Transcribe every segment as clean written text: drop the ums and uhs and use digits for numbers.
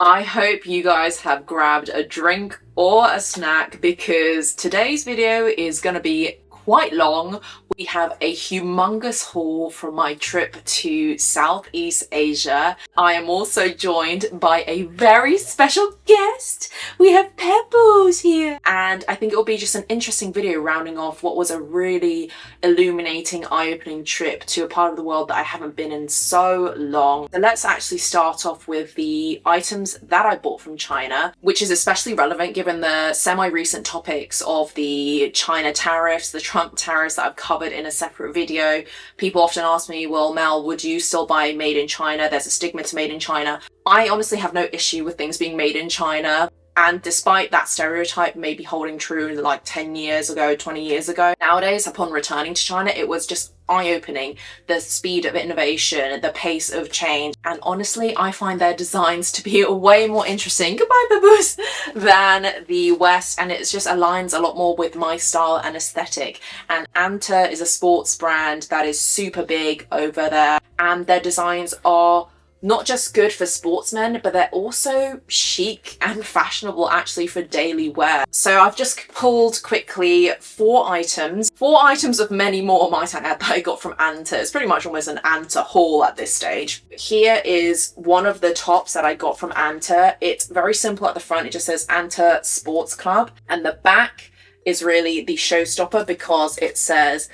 I hope you guys have grabbed a drink or a snack because today's video is going to be quite long. We have a humongous haul from my trip to Southeast Asia. I am also joined by a very special guest. We have Pebbles here. And I think it'll be just an interesting video rounding off what was a really illuminating, eye-opening trip to a part of the world that I haven't been in so long. So let's actually start off with the items that I bought from China, which is especially relevant given the semi-recent topics of the China tariffs, the Trump tariffs that I've covered in a separate video. People often ask me, well, Mel, would you still buy made in China? There's a stigma to made in China. I honestly have no issue with things being made in China. And despite that stereotype maybe holding true like 10 years ago, 20 years ago, nowadays, upon returning to China, it was just eye-opening. The speed of innovation, the pace of change. And honestly, I find their designs to be way more interesting, goodbye baboos, than the West. And it just aligns a lot more with my style and aesthetic. And Anta is a sports brand that is super big over there. And their designs are not just good for sportsmen, but they're also chic and fashionable actually for daily wear. So I've just pulled quickly four items of many more, might I add, that I got from Anta. It's pretty much almost an Anta haul at this stage. Here is one of the tops that I got from Anta. It's very simple at the front. It just says Anta Sports Club. And the back is really the showstopper because it says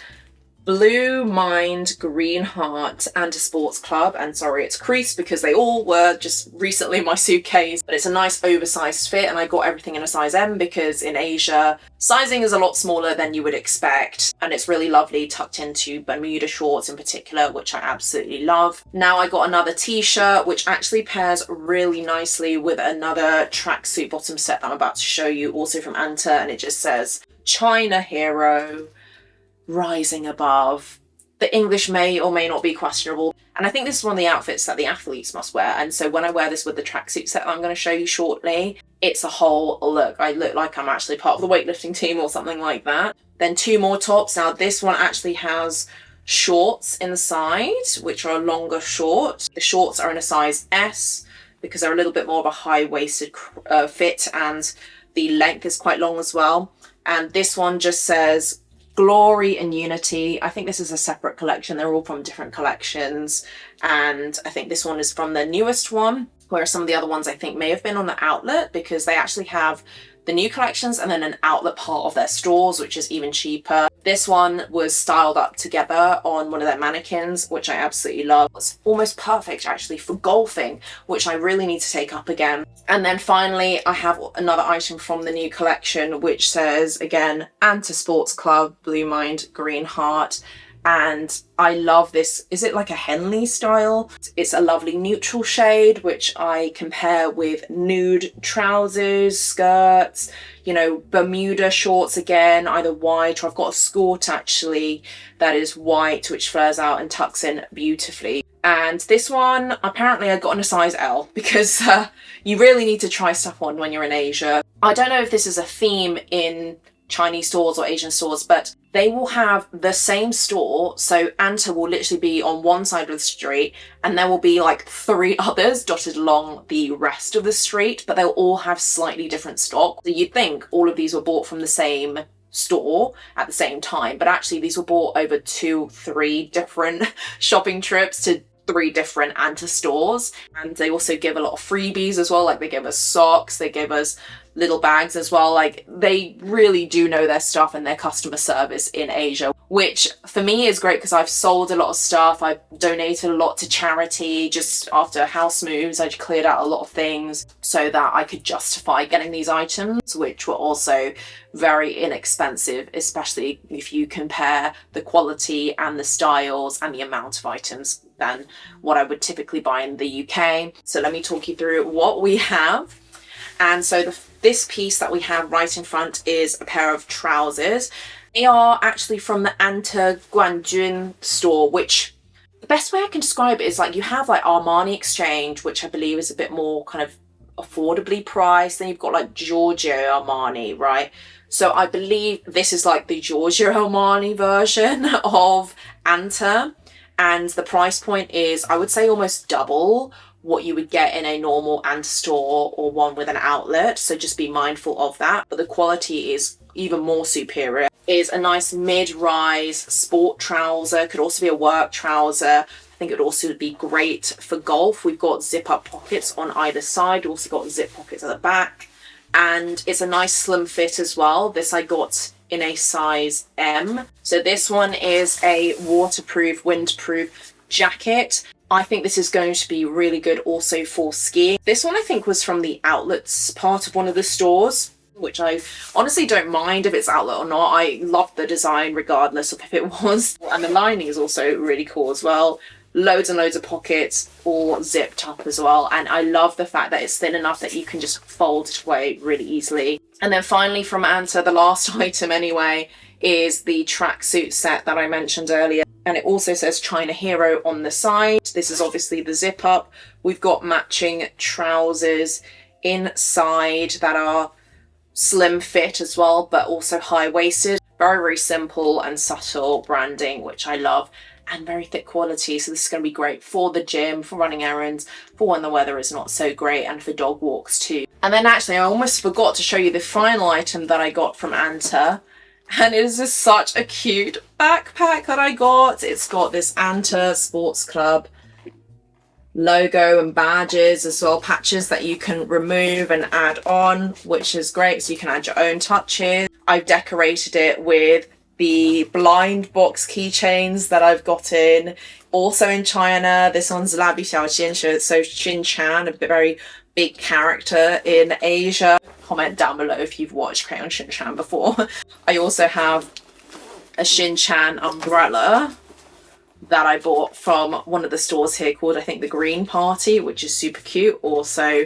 Blue Mind, Green Heart, and a Sports Club. And sorry, it's creased because they all were just recently in my suitcase. But it's a nice oversized fit, and I got everything in a size M because in Asia, sizing is a lot smaller than you would expect. And it's really lovely tucked into Bermuda shorts in particular, which I absolutely love. Now I got another t-shirt, which actually pairs really nicely with another tracksuit bottom set that I'm about to show you, also from Anta. And it just says, China Hero, rising above. The English may or may not be questionable. And I think this is one of the outfits that the athletes must wear. And so when I wear this with the tracksuit set that I'm going to show you shortly, it's a whole look. I look like I'm actually part of the weightlifting team or something like that. Then two more tops. Now this one actually has shorts in the side, which are a longer short. The shorts are in a size S because they're a little bit more of a high-waisted fit, and the length is quite long as well. And this one just says Glory and Unity. I think this is a separate collection. They're all from different collections. And I think this one is from the newest one, whereas some of the other ones I think may have been on the outlet because they actually have the new collections and then an outlet part of their stores, which is even cheaper. This one was styled up together on one of their mannequins, which I absolutely love. It's almost perfect actually for golfing, which I really need to take up again. And then finally, I have another item from the new collection, which says, again, Anta Sports Club, Blue Mind, Green Heart. And I love this. Is it like a Henley style? It's a lovely neutral shade, which I compare with nude trousers, skirts, you know, Bermuda shorts again, either white, or I've got a skirt actually that is white, which flares out and tucks in beautifully. And this one, apparently I got in a size L because you really need to try stuff on when you're in Asia. I don't know if this is a theme in Chinese stores or Asian stores, but they will have the same store. So Anta will literally be on one side of the street and there will be like three others dotted along the rest of the street, but they'll all have slightly different stock. So you'd think all of these were bought from the same store at the same time, but actually these were bought over 2-3 different shopping trips to 3 different Anta stores. And they also give a lot of freebies as well, like they give us socks, they give us little bags as well. Like they really do know their stuff and their customer service in Asia, which for me is great because I've sold a lot of stuff. I've donated a lot to charity. Just after house moves, I cleared out a lot of things so that I could justify getting these items, which were also very inexpensive, especially if you compare the quality and the styles and the amount of items than what I would typically buy in the UK. So let me talk you through what we have. And so this piece that we have right in front is a pair of trousers. They are actually from the Anta Guanjun store, which the best way I can describe it is like you have like Armani Exchange, which I believe is a bit more kind of affordably priced. Then you've got like Giorgio Armani, right? So I believe this is like the Giorgio Armani version of Anta. And the price point is, I would say, almost double what you would get in a normal Anta store or one with an outlet, so just be mindful of that. But the quality is even more superior. Is a nice mid-rise sport trouser, could also be a work trouser. I think it would also be great for golf. We've got zip-up pockets on either side, also got zip pockets at the back, and it's a nice slim fit as well. This I got in a size M. So this one is a waterproof, windproof jacket. I think this is going to be really good also for skiing. This one I think was from the outlets part of one of the stores, which I honestly don't mind if it's outlet or not. I love the design regardless of if it was. And the lining is also really cool as well. Loads and loads of pockets, all zipped up as well. And I love the fact that it's thin enough that you can just fold it away really easily. And then finally from Anta, the last item anyway, is the tracksuit set that I mentioned earlier. And it also says China Hero on the side. This is obviously the zip up. We've got matching trousers inside that are slim fit as well, but also high-waisted. Very, very simple and subtle branding, which I love, and very thick quality. So this is going to be great for the gym, for running errands, for when the weather is not so great, and for dog walks too. And then actually I almost forgot to show you the final item that I got from Anta, and it is just such a cute backpack that I got. It's got this Anta Sports Club logo and badges as well, patches that you can remove and add on, which is great, so you can add your own touches. I've decorated it with the blind box keychains that I've got in, also in China. This one's Labi Xiao Xian, so Shin Chan, a very big character in Asia. Comment down below if you've watched Crayon Shin Chan before. I also have a Shin Chan umbrella that I bought from one of the stores here called, I think, the Green Party, which is super cute. Also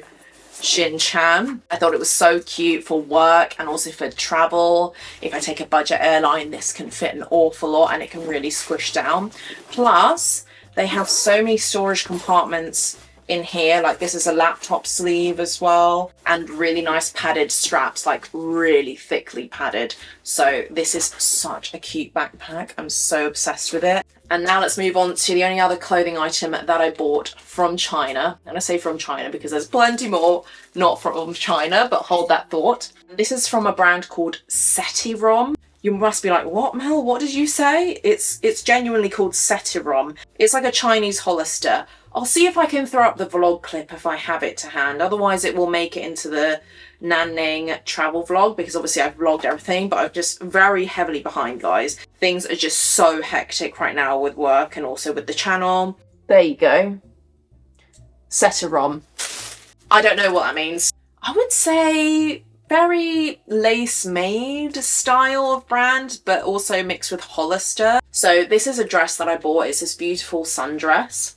Shin Chan. I thought it was so cute for work and also for travel. If I take a budget airline, this can fit an awful lot and it can really squish down. Plus, they have so many storage compartments in here. Like, this is a laptop sleeve as well, and really nice padded straps, like really thickly padded. So this is such a cute backpack. I'm so obsessed with it. And now let's move on to the only other clothing item that I bought from China. And I say from China because there's plenty more not from China, but hold that thought. This is from a brand called Setirom. You must be like, what, Mel? What did you say? It's genuinely called Setirom. It's like a Chinese Hollister. I'll see if I can throw up the vlog clip if I have it to hand. Otherwise, it will make it into the Nanning travel vlog, because obviously I've vlogged everything, but I'm just very heavily behind, guys. Things are just so hectic right now with work and also with the channel. There you go. Setirom. I don't know what that means. I would say very lace-made style of brand, but also mixed with Hollister. So this is a dress that I bought. It's this beautiful sundress.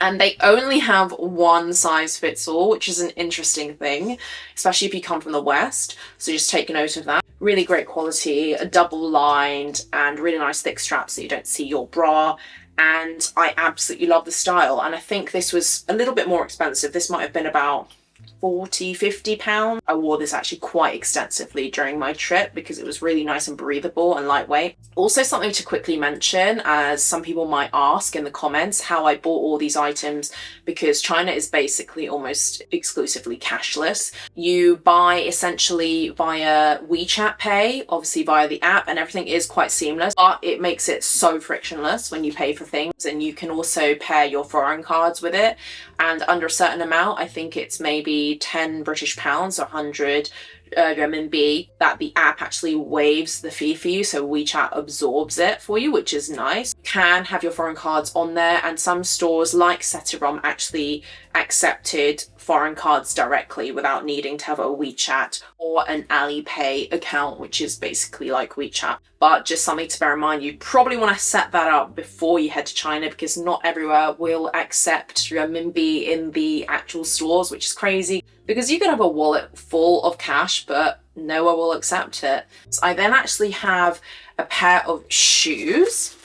And they only have one size fits all, which is an interesting thing, especially if you come from the West. So just take note of that. Really great quality, a double lined and really nice thick straps so you don't see your bra. And I absolutely love the style. And I think this was a little bit more expensive. This might have been about 40, 50 pounds. I wore this actually quite extensively during my trip because it was really nice and breathable and lightweight. Also, something to quickly mention, as some people might ask in the comments how I bought all these items, because China is basically almost exclusively cashless. You buy essentially via WeChat Pay, obviously via the app, and everything is quite seamless, but it makes it so frictionless when you pay for things. And you can also pair your foreign cards with it, and under a certain amount, I think it's maybe 10 British pounds or 100 renminbi, that the app actually waives the fee for you, so WeChat absorbs it for you, which is nice. You can have your foreign cards on there, and some stores like Setirom actually accepted foreign cards directly without needing to have a WeChat or an Alipay account, which is basically like WeChat. But just something to bear in mind, you probably want to set that up before you head to China, because not everywhere will accept renminbi in the actual stores, which is crazy, because you could have a wallet full of cash but nowhere will accept it. So I then actually have a pair of shoes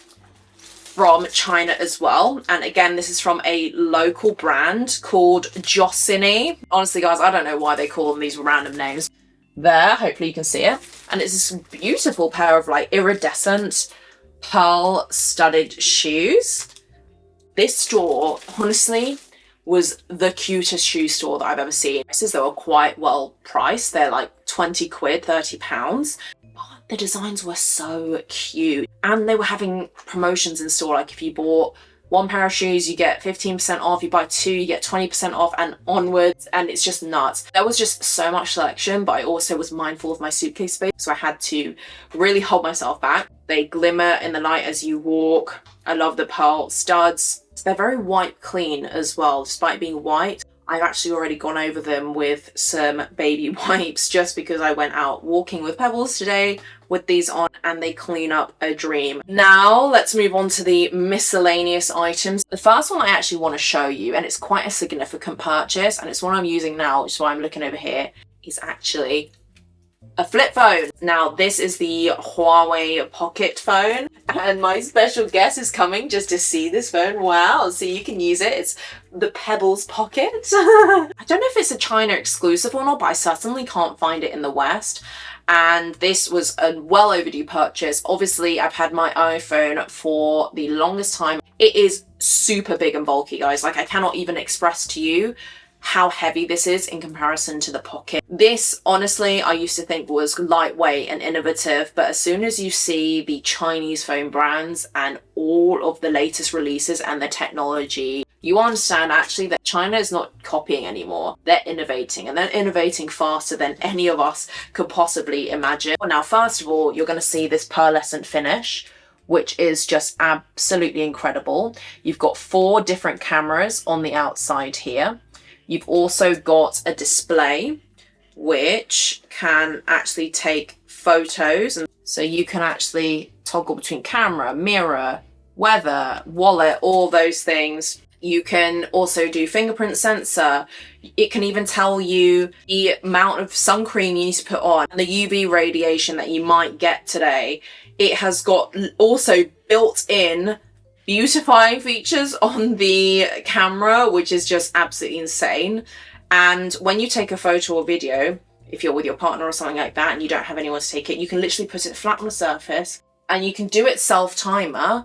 from China as well, and again, this is from a local brand called Josini. Honestly, guys, I don't know why they call them these random names. There, hopefully you can see it, and it's this beautiful pair of like iridescent pearl studded shoes. This store, honestly, was the cutest shoe store that I've ever seen. Prices, they were quite well priced. They're like 20 quid, 30 pounds. But the designs were so cute. And they were having promotions in store. Like if you bought one pair of shoes, you get 15% off. You buy two, you get 20% off and onwards. And it's just nuts. There was just so much selection, but I also was mindful of my suitcase space. So I had to really hold myself back. They glimmer in the light as you walk. I love the pearl studs. They're very wipe clean as well, despite being white. I've actually already gone over them with some baby wipes just because I went out walking with Pebbles today with these on, and they clean up a dream. Now let's move on to the miscellaneous items. The first one I actually want to show you, and it's quite a significant purchase, and it's one I'm using now, which is why I'm looking over here, is actually a flip phone. Now this is the Huawei Pocket phone, and my special guest is coming just to see this phone. Wow, so you can use it. It's the Pebbles Pocket. I don't know if it's a China exclusive or not, but I certainly can't find it in the West. And this was a well overdue purchase. Obviously, I've had my iPhone for the longest time. It is super big and bulky, guys. Like, I cannot even express to you how heavy this is in comparison to the Pocket. This, honestly, I used to think was lightweight and innovative, but as soon as you see the Chinese phone brands and all of the latest releases and the technology, you understand actually that China is not copying anymore. They're innovating, and they're innovating faster than any of us could possibly imagine. Well, now, first of all, you're going to see this pearlescent finish, which is just absolutely incredible. You've got 4 different cameras on the outside here. You've also got a display which can actually take photos, and so you can actually toggle between camera, mirror, weather, wallet, all those things. You can also do fingerprint sensor. It can even tell you the amount of sun cream you need to put on and the UV radiation that you might get today. It has got also built-in beautifying features on the camera, which is just absolutely insane. And when you take a photo or video, if you're with your partner or something like that and you don't have anyone to take it, you can literally put it flat on the surface and you can do it self-timer,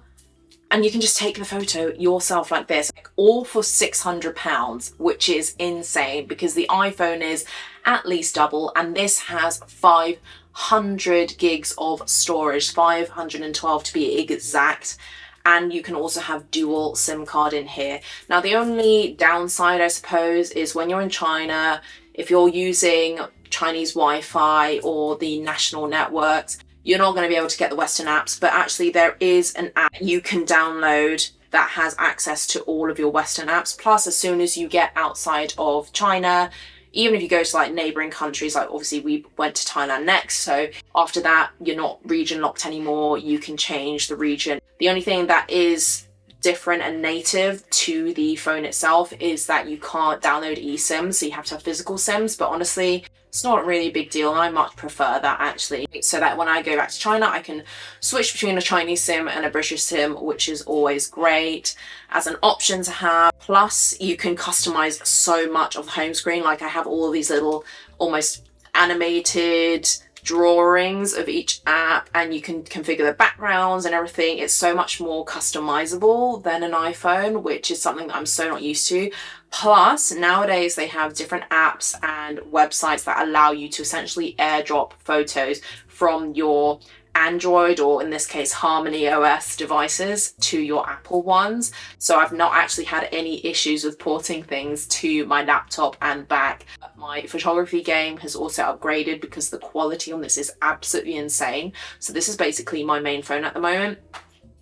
and you can just take the photo yourself like this, all for £600, which is insane because the iPhone is at least double, and this has 500 gigs of storage, 512 to be exact. And you can also have dual SIM card in here. Now, the only downside, I suppose, is when you're in China, if you're using Chinese Wi-Fi or the national networks, you're not going to be able to get the Western apps, but actually there is an app you can download that has access to all of your Western apps. Plus, as soon as you get outside of China, even if you go to like neighboring countries, like obviously we went to Thailand next, so after that you're not region locked anymore, you can change the region. The only thing that is different and native to the phone itself is that you can't download eSIMs, so you have to have physical SIMs, but honestly it's not really a big deal, and I much prefer that actually, so that when I go back to China I can switch between a Chinese SIM and a British SIM, which is always great as an option to have. Plus you can customize so much of the home screen. Like I have all of these little almost animated drawings of each app, and you can configure the backgrounds and everything. It's so much more customizable than an iPhone, which is something that I'm so not used to. Plus, nowadays they have different apps and websites that allow you to essentially airdrop photos from your Android, or in this case Harmony OS devices, to your Apple ones. So I've not actually had any issues with porting things to my laptop and back. My photography game has also upgraded because the quality on this is absolutely insane. So this is basically my main phone at the moment,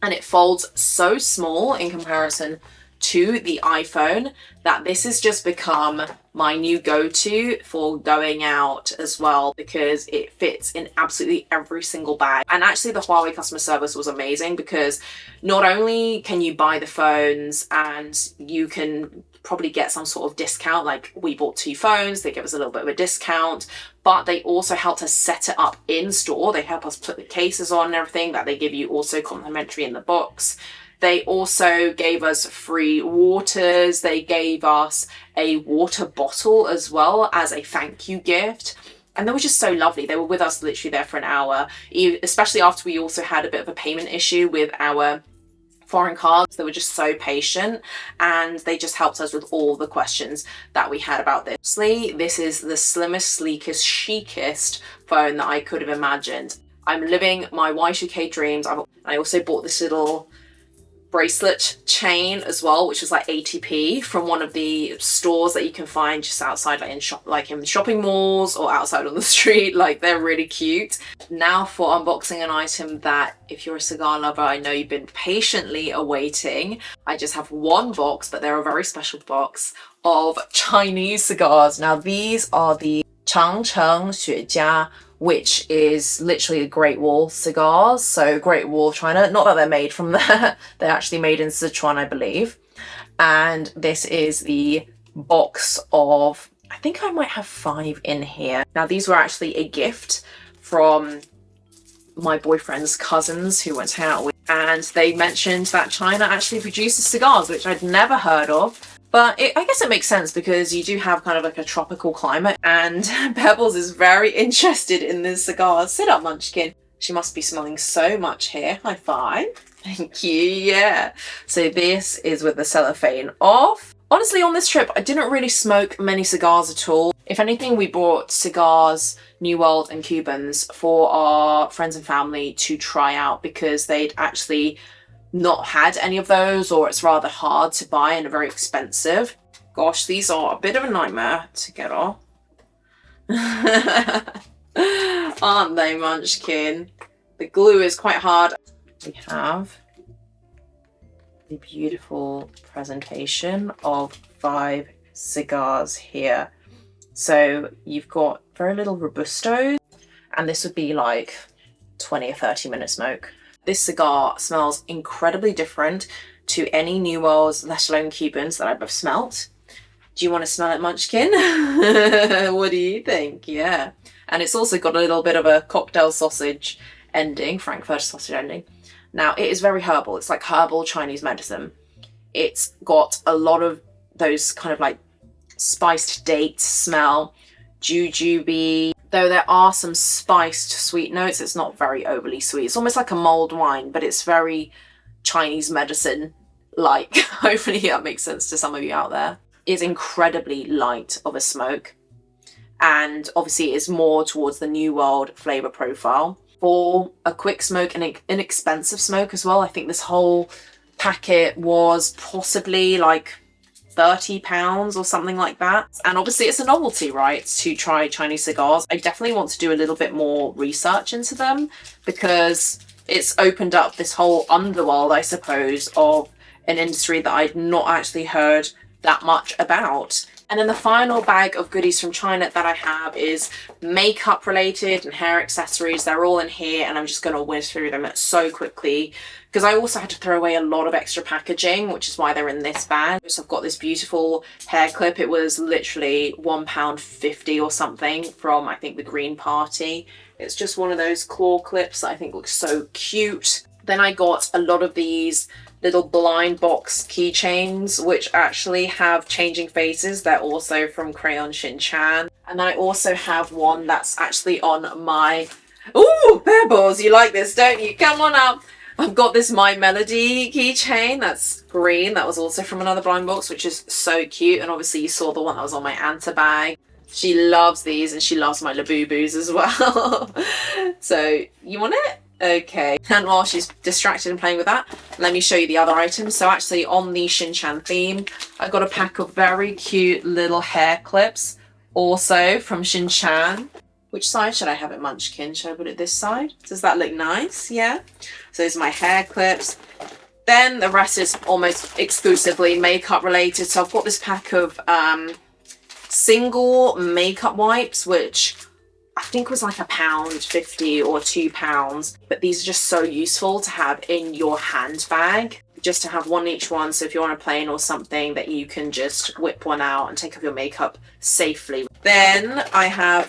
and it folds so small in comparison to the iPhone that this has just become my new go-to for going out as well, because it fits in absolutely every single bag. And actually the Huawei customer service was amazing, because not only can you buy the phones and you can probably get some sort of discount, like we bought 2 phones, they give us a little bit of a discount, but they also helped us set it up in store. They help us put the cases on and everything that they give you also complimentary in the box. They also gave us free waters. They gave us a water bottle as well as a thank you gift. And they were just so lovely. They were with us literally there for an hour, especially after we also had a bit of a payment issue with our foreign cards. They were just so patient and they just helped us with all the questions that we had about this. This is the slimmest, sleekest, chicest phone that I could have imagined. I'm living my Y2K dreams. I also bought this little bracelet chain as well, which was like 80p from one of the stores that you can find just outside, like in shopping malls or outside on the street. Like, they're really cute. Now for unboxing an item that, if you're a cigar lover, I know you've been patiently awaiting. I just have one box, but they're a very special box of Chinese cigars. Now these are the Changcheng Xuejia, which is literally the Great Wall cigars. So Great Wall of China, not that they're made from there, they're actually made in Sichuan, I believe. And this is the box of, I think I might have 5 in here. Now these were actually a gift from my boyfriend's cousins who went to hang out with, and they mentioned that China actually produces cigars, which I'd never heard of. But I guess it makes sense because you do have kind of like a tropical climate, and Pebbles is very interested in this cigar. Sit up, Munchkin. She must be smelling so much here. High five. Thank you. Yeah. So this is with the cellophane off. Honestly, on this trip, I didn't really smoke many cigars at all. If anything, we bought cigars, New World and Cubans, for our friends and family to try out because they'd actually not had any of those, or it's rather hard to buy and are very expensive. Gosh, these are a bit of a nightmare to get off. Aren't they, Munchkin? The glue is quite hard. We have the beautiful presentation of 5 cigars here. So you've got very little Robustos, and this would be like 20 or 30 minute smoke. This cigar smells incredibly different to any New Worlds, let alone Cubans, that I've ever smelt. Do you want to smell it, Munchkin? What do you think? Yeah. And it's also got a little bit of a cocktail sausage ending, Frankfurter sausage ending. Now, it is very herbal. It's like herbal Chinese medicine. It's got a lot of those kind of like spiced date smell, jujube. Though there are some spiced sweet notes, it's not very overly sweet. It's almost like a mulled wine, but it's very Chinese medicine-like. Hopefully that makes sense to some of you out there. It's incredibly light of a smoke, and obviously it's more towards the New World flavor profile. For a quick smoke and an inexpensive smoke as well, I think this whole packet was possibly like £30 or something like that. And obviously it's a novelty, right, to try Chinese cigars. I definitely want to do a little bit more research into them because it's opened up this whole underworld, I suppose, of an industry that I'd not actually heard that much about. And then the final bag of goodies from China that I have is makeup related and hair accessories. They're all in here, and I'm just going to whiz through them so quickly because I also had to throw away a lot of extra packaging, which is why they're in this bag. So I've got this beautiful hair clip. It was literally £1.50 or something from, I think, the Green Party. It's just one of those claw clips that I think looks so cute. Then I got a lot of these little blind box keychains, which actually have changing faces. They're also from Crayon Shin-chan. And then I also have one that's actually on my... Ooh, Pebbles, you like this, don't you? Come on up. I've got this My Melody keychain that's green. That was also from another blind box, which is so cute. And obviously you saw the one that was on my Anta bag. She loves these, and she loves my Labubus as well. So, you want it? Okay, and while she's distracted and playing with that, let me show you the other items. So actually on the Shin-chan theme, I got a pack of very cute little hair clips, also from Shin-chan. Which side should I have it, Munchkin? Should I put it this side? Does that look nice? Yeah. So those are my hair clips. Then the rest is almost exclusively makeup related. So I've got this pack of single makeup wipes, which I think was like £1.50 or £2, but these are just so useful to have in your handbag, just to have one each one. So if you're on a plane or something, that you can just whip one out and take off your makeup safely. Then I have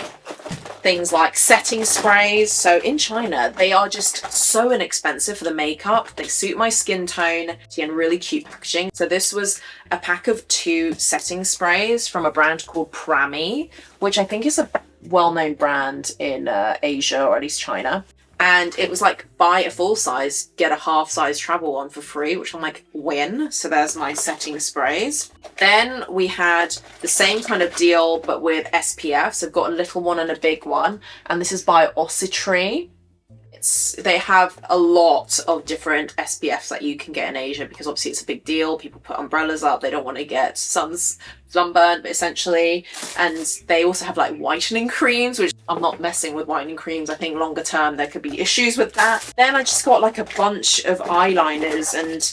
things like setting sprays. So in China, they are just so inexpensive for the makeup. They suit my skin tone and really cute packaging. So this was a pack of 2 setting sprays from a brand called Prami, which I think is a well-known brand in Asia, or at least China. And it was like, buy a full size, get a half size travel one for free, which I'm like, win. So there's my setting sprays. Then we had the same kind of deal, but with SPF. So I've got a little one and a big one. And this is by Ossitree. They have a lot of different SPFs that you can get in Asia, because obviously it's a big deal. People put umbrellas up. They don't want to get sunburned, but essentially. And they also have like whitening creams, which I'm not messing with whitening creams. I think longer term there could be issues with that. Then I just got like a bunch of eyeliners, and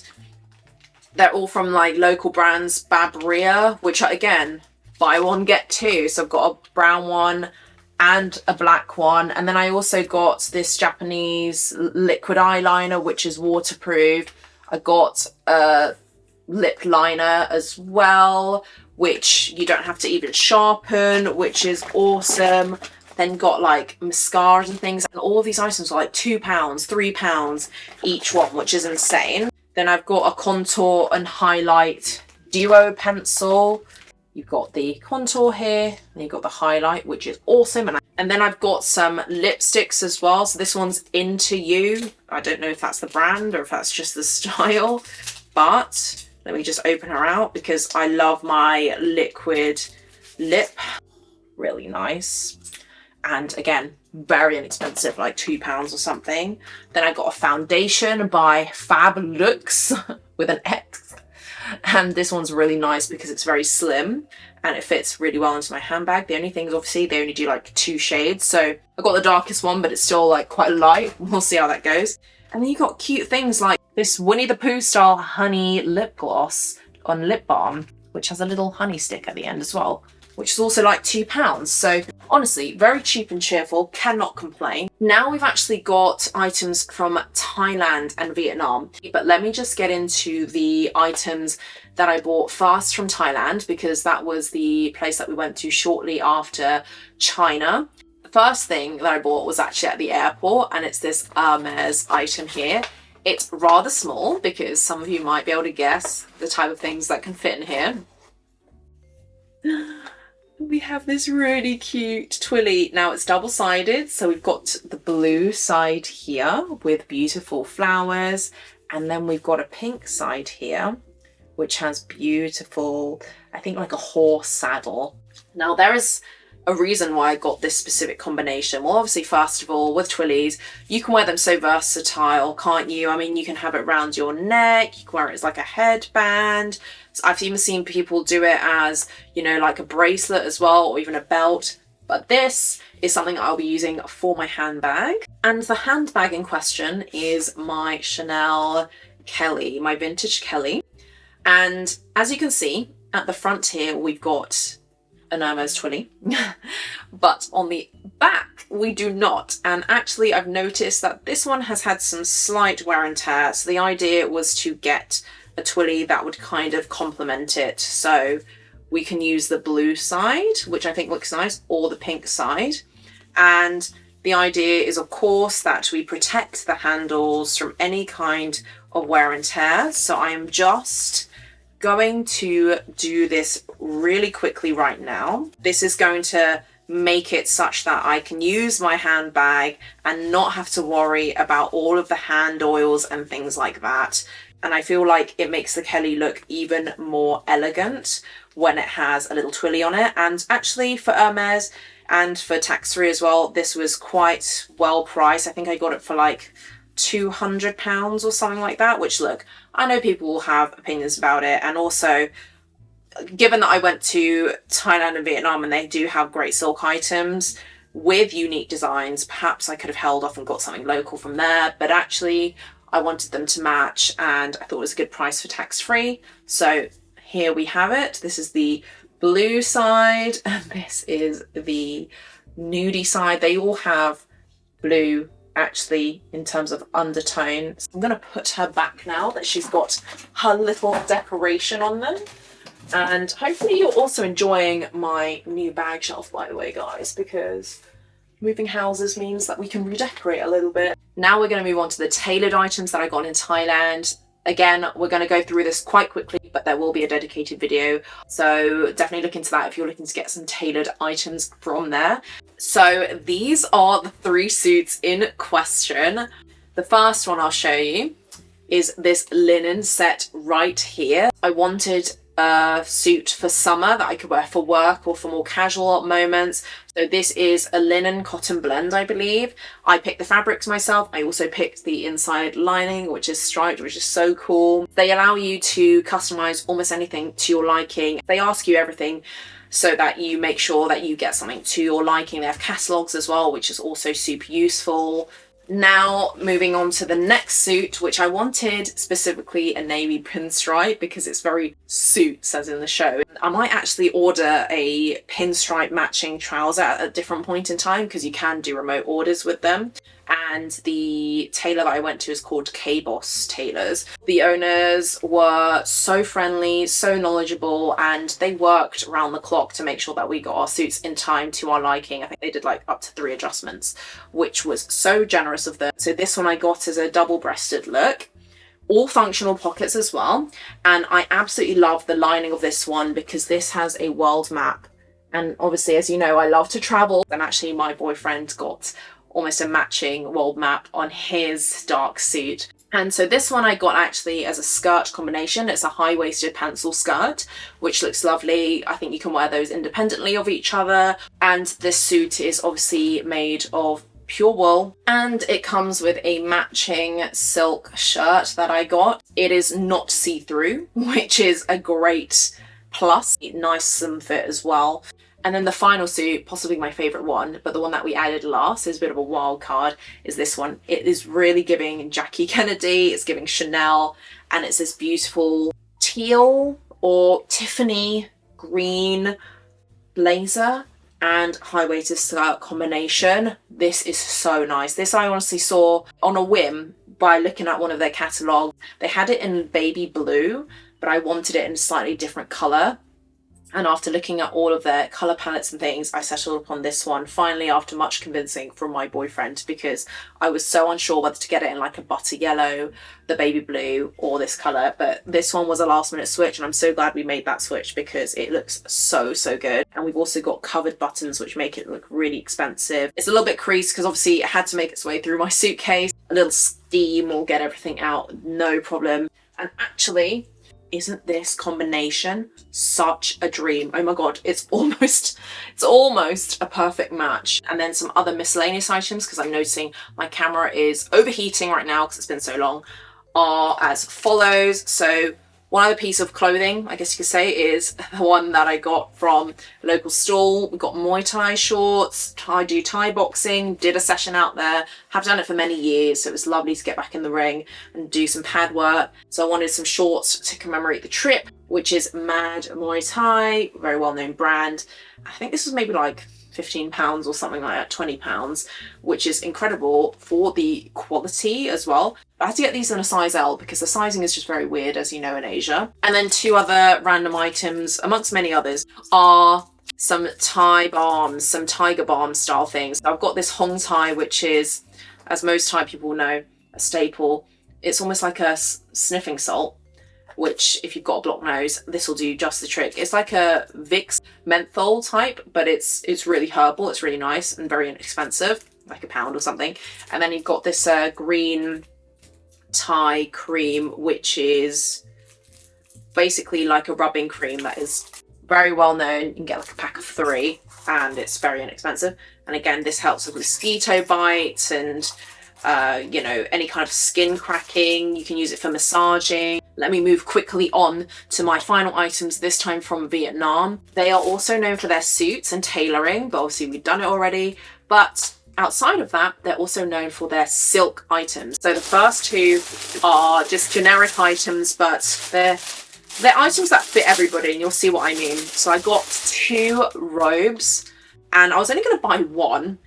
they're all from like local brands, Babria, which are, again, buy one get two. So I've got a brown one and a black one. And then I also got this Japanese liquid eyeliner, which is waterproof. I got a lip liner as well, which you don't have to even sharpen, which is awesome. Then got like mascaras and things, and all of these items are like £2, £3 each one, which is insane. Then I've got a contour and highlight duo pencil. You've got the contour here, and you've got the highlight, which is awesome. And then I've got some lipsticks as well. So this one's Into You. I don't know if that's the brand or if that's just the style, but let me just open her out because I love my liquid lip. Really nice. And again, very inexpensive, like £2 or something. Then I got a foundation by Fab Looks with an X. And this one's really nice because it's very slim and it fits really well into my handbag. The only thing is, obviously, they only do like 2 shades. So I got the darkest one, but it's still like quite light. We'll see how that goes. And then you got cute things like this Winnie the Pooh style honey lip gloss on lip balm, which has a little honey stick at the end as well, which is also like £2. So honestly, very cheap and cheerful, cannot complain. Now we've actually got items from Thailand and Vietnam, but let me just get into the items that I bought first from Thailand, because that was the place that we went to shortly after China. The first thing that I bought was actually at the airport, and it's this Hermes item here. It's rather small because some of you might be able to guess the type of things that can fit in here. We have this really cute twilly. Now it's double-sided, so we've got the blue side here with beautiful flowers, and then we've got a pink side here which has beautiful, I think like a horse saddle. Now there is a reason why I got this specific combination. Well, obviously, first of all, with twillies, you can wear them so versatile, can't you? I mean, you can have it around your neck, you can wear it as like a headband. So I've even seen people do it as, you know, like a bracelet as well, or even a belt. But this is something I'll be using for my handbag. And the handbag in question is my Chanel Kelly, my vintage Kelly. And as you can see, at the front here, we've got an Hermes twilly, but on the back we do not. And actually I've noticed that this one has had some slight wear and tear, so the idea was to get a twilly that would kind of complement it. So we can use the blue side, which I think looks nice, or the pink side. And the idea is, of course, that we protect the handles from any kind of wear and tear. So I am just going to do this really quickly right now. This is going to make it such that I can use my handbag and not have to worry about all of the hand oils and things like that. And I feel like it makes the Kelly look even more elegant when it has a little twilly on it. And actually for Hermes and for tax-free as well, this was quite well priced. I think I got it for like £200 or something like that, which, look, I know people will have opinions about it. And also, given that I went to Thailand and Vietnam and they do have great silk items with unique designs, perhaps I could have held off and got something local from there. But actually, I wanted them to match and I thought it was a good price for tax-free. So here we have it. This is the blue side and this is the nudie side. They all have blue actually in terms of undertone. So I'm going to put her back now that she's got her little decoration on them. And hopefully you're also enjoying my new bag shelf, by the way, guys, because moving houses means that we can redecorate a little bit. Now we're going to move on to the tailored items that I got in Thailand. Again, we're going to go through this quite quickly, but there will be a dedicated video. So definitely look into that if you're looking to get some tailored items from there. So these are the 3 suits in question. The first one I'll show you is this linen set right here. I wanted a suit for summer that I could wear for work or for more casual moments. So this is a linen cotton blend, I believe. I picked the fabrics myself. I also picked the inside lining, which is striped, which is so cool. They allow you to customize almost anything to your liking. They ask you everything so that you make sure that you get something to your liking. They have catalogs as well, which is also super useful. Now moving on to the next suit, which I wanted specifically a navy pinstripe because it's very suits as in the show. I might actually order a pinstripe matching trouser at a different point in time because you can do remote orders with them. And the tailor that I went to is called K-Boss Tailors. The owners were so friendly, so knowledgeable, and they worked around the clock to make sure that we got our suits in time to our liking. I think they did like up to 3 adjustments, which was so generous of them. So this one I got as a double-breasted look. All functional pockets as well. And I absolutely love the lining of this one because this has a world map. And obviously, as you know, I love to travel. And actually my boyfriend got almost a matching world map on his dark suit. And so this one I got actually as a skirt combination. It's a high-waisted pencil skirt, which looks lovely. I think you can wear those independently of each other. And this suit is obviously made of pure wool, and it comes with a matching silk shirt that I got. It is not see-through, which is a great plus. Nice slim fit as well. And then the final suit, possibly my favorite one, but the one that we added last is a bit of a wild card, is this one. It is really giving Jackie Kennedy, it's giving Chanel, and it's this beautiful teal or Tiffany green blazer and high-waisted skirt combination. This is so nice. This I honestly saw on a whim by looking at one of their catalogs. They had it in baby blue, but I wanted it in a slightly different colour. And after looking at all of their colour palettes and things, I settled upon this one, finally, after much convincing from my boyfriend, because I was so unsure whether to get it in like a butter yellow, the baby blue, or this colour. But this one was a last minute switch, and I'm so glad we made that switch because it looks so, so good. And we've also got covered buttons, which make it look really expensive. It's a little bit creased because obviously it had to make its way through my suitcase. A little steam will get everything out, no problem. And actually, isn't this combination such a dream? Oh my god, it's almost a perfect match. And then some other miscellaneous items, because I'm noticing my camera is overheating right now because it's been so long, are as follows. So one other piece of clothing, I guess you could say, is the one that I got from a local stall. We got Muay Thai shorts. I do Thai boxing, did a session out there, have done it for many years, so it was lovely to get back in the ring and do some pad work. So I wanted some shorts to commemorate the trip, which is Mad Muay Thai, very well-known brand. I think this was maybe like £15 or something like that, £20, which is incredible for the quality as well. I had to get these in a size L because the sizing is just very weird, as you know, in Asia. And then 2 other random items, amongst many others, are some Thai balms, some tiger balm style things. I've got this Hong Thai, which is, as most Thai people know, a staple. It's almost like a sniffing salt, which if you've got a blocked nose, this will do just the trick. It's like a Vicks menthol type, but it's really herbal. It's really nice and very inexpensive, like £1 or something. And then you've got this green Thai cream, which is basically like a rubbing cream that is very well known. You can get like a pack of 3 and it's very inexpensive. And again, this helps with mosquito bites and you know, any kind of skin cracking. You can use it for massaging. Let me move quickly on to my final items, this time from Vietnam. They are also known for their suits and tailoring, but obviously we've done it already. But outside of that, they're also known for their silk items. So the first 2 are just generic items, but they're items that fit everybody, and you'll see what I mean. So I got 2 robes, and I was only going to buy 1,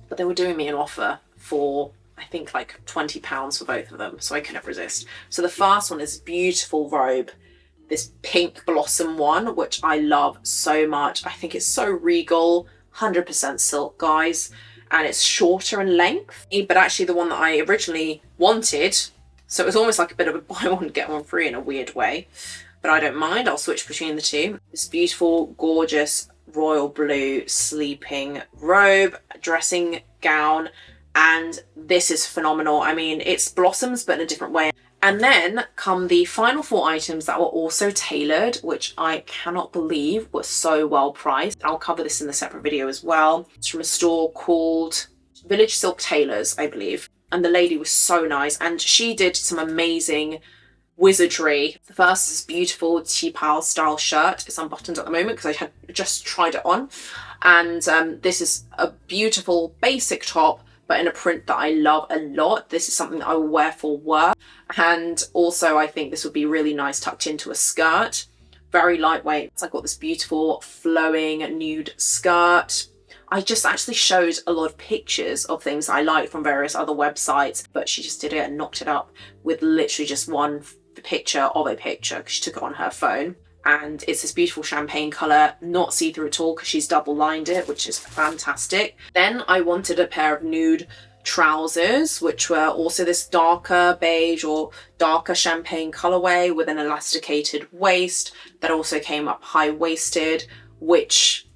but they were doing me an offer for, I think, like £20 for both of them, so I couldn't resist. So the first one is beautiful robe, this pink blossom one, which I love so much. I think it's so regal, 100% silk, guys, and it's shorter in length. But actually the one that I originally wanted So it was almost like a bit of a buy one, get one free in a weird way. But I don't mind, I'll switch between the two. This beautiful, gorgeous royal blue sleeping robe, dressing gown, and this is phenomenal. I mean, it's blossoms, but in a different way. And then come the final 4 items that were also tailored, which I cannot believe were so well priced. I'll cover this in a separate video as well. It's from a store called Village Silk Tailors, I believe. And the lady was so nice, and she did some amazing wizardry. The first is beautiful Qipao style shirt. It's unbuttoned at the moment because I had just tried it on. And this is a beautiful basic top, but in a print that I love a lot. This is something that I will wear for work. And also I think this would be really nice tucked into a skirt. Very lightweight. So I've got this beautiful flowing nude skirt. I just actually showed a lot of pictures of things I like from various other websites, but she just did it and knocked it up with literally just one picture of a picture because she took it on her phone. And it's this beautiful champagne colour, not see-through at all because she's double-lined it, which is fantastic. Then I wanted a pair of nude trousers, which were also this darker beige or darker champagne colourway with an elasticated waist that also came up high-waisted, which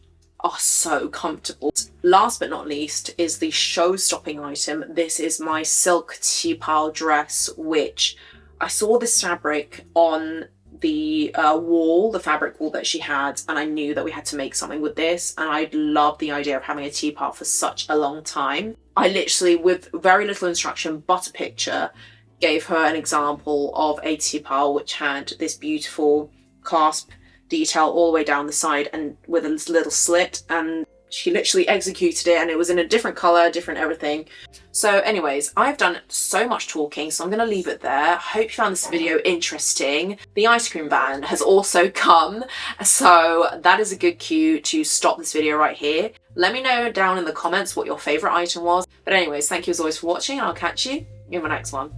are so comfortable. Last but not least is the show-stopping item. This is my silk Qipao dress, which I saw this fabric on the wall, the fabric wall that she had, and I knew that we had to make something with this, and I loved the idea of having a teapot for such a long time. I literally, with very little instruction but a picture, gave her an example of a teapot which had this beautiful clasp detail all the way down the side and with a little slit, and she literally executed it, and it was in a different colour, different everything. So anyways, I've done so much talking, so I'm going to leave it there. Hope you found this video interesting. The ice cream van has also come, so that is a good cue to stop this video right here. Let me know down in the comments what your favourite item was. But anyways, thank you as always for watching, and I'll catch you in my next one.